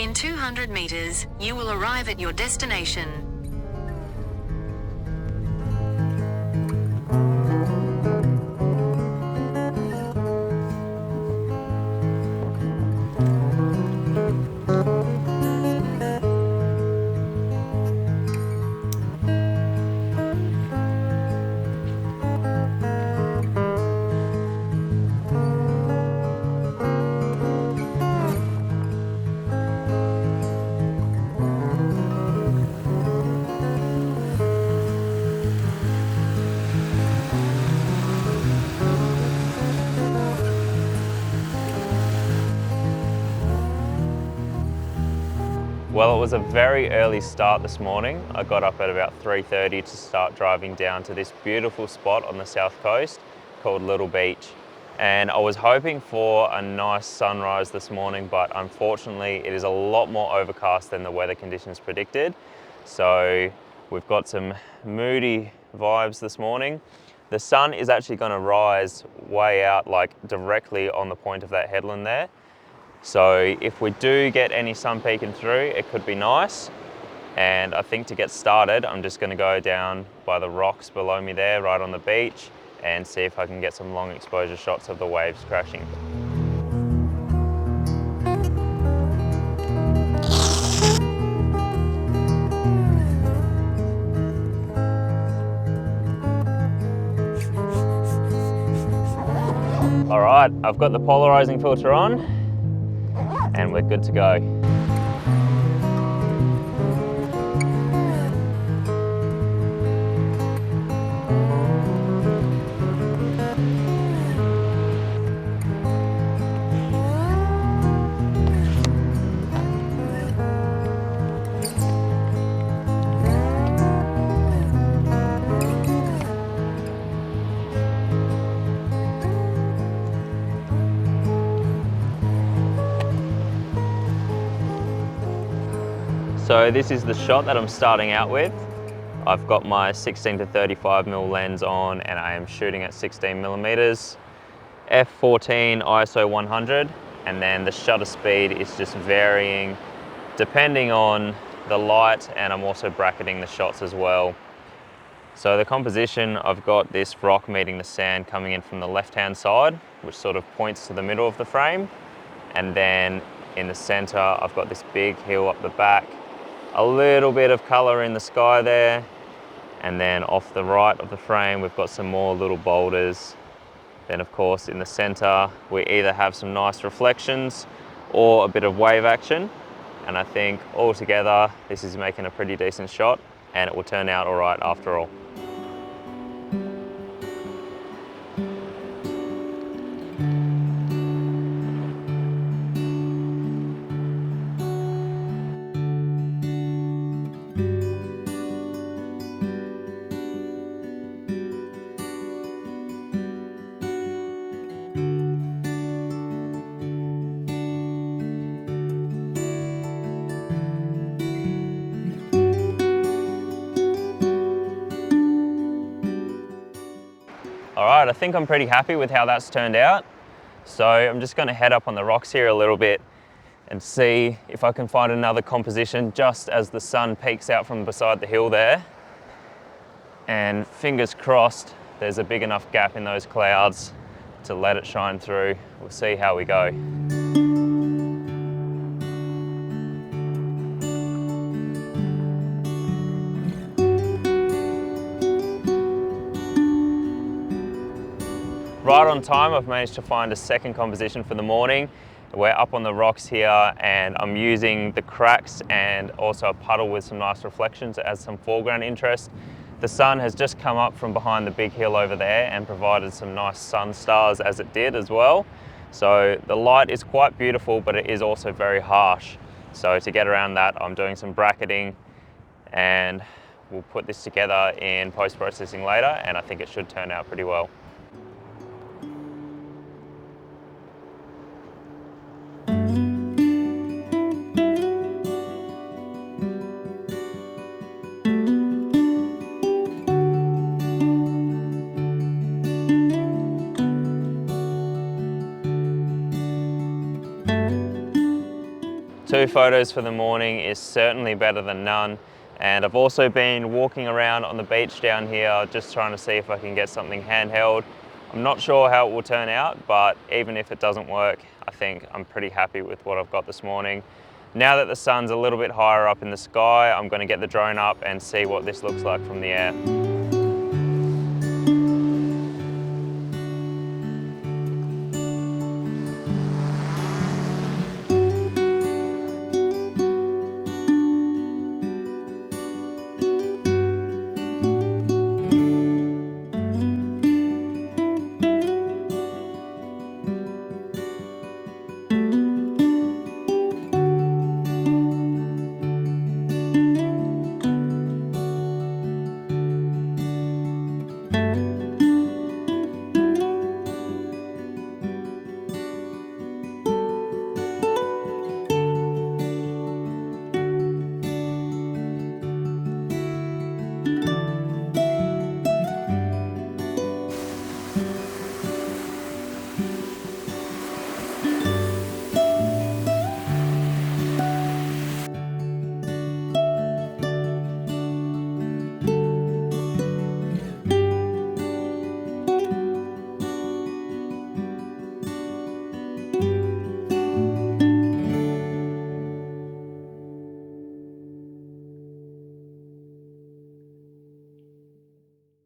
In 200 meters, you will arrive at your destination. Well, it was a very early start this morning. I got up at about 3:30 to start driving down to this beautiful spot on the south coast called Little Beach. And I was hoping for a nice sunrise this morning, but unfortunately it is a lot more overcast than the weather conditions predicted. So we've got some moody vibes this morning. The sun is actually going to rise way out, like directly on the point of that headland there. So if we do get any sun peeking through, it could be nice. And I think to get started, I'm just going to go down by the rocks below me there, right on the beach, and see if I can get some long exposure shots of the waves crashing. All right, I've got the polarizing filter on and we're good to go. So this is the shot that I'm starting out with. I've got my 16 to 35mm lens on and I am shooting at 16 millimeters, f14 ISO 100, and then the shutter speed is just varying depending on the light, and I'm also bracketing the shots as well. So the composition, I've got this rock meeting the sand coming in from the left-hand side, which sort of points to the middle of the frame. And then in the center, I've got this big hill up the back, a little bit of color in the sky there. And then off the right of the frame, we've got some more little boulders. Then of course, in the center, we either have some nice reflections or a bit of wave action. And I think altogether, this is making a pretty decent shot and it will turn out all right after all. All right, I think I'm pretty happy with how that's turned out. So I'm just going to head up on the rocks here a little bit and see if I can find another composition just as the sun peeks out from beside the hill there. And fingers crossed, there's a big enough gap in those clouds to let it shine through. We'll see how we go. Right on time, I've managed to find a second composition for the morning. We're up on the rocks here and I'm using the cracks and also a puddle with some nice reflections as some foreground interest. The sun has just come up from behind the big hill over there and provided some nice sun stars as it did as well. So the light is quite beautiful, but it is also very harsh. So to get around that, I'm doing some bracketing and we'll put this together in post-processing later, and I think it should turn out pretty well. 2 photos for the morning is certainly better than none. And I've also been walking around on the beach down here, just trying to see if I can get something handheld. I'm not sure how it will turn out, but even if it doesn't work, I think I'm pretty happy with what I've got this morning. Now that the sun's a little bit higher up in the sky, I'm going to get the drone up and see what this looks like from the air.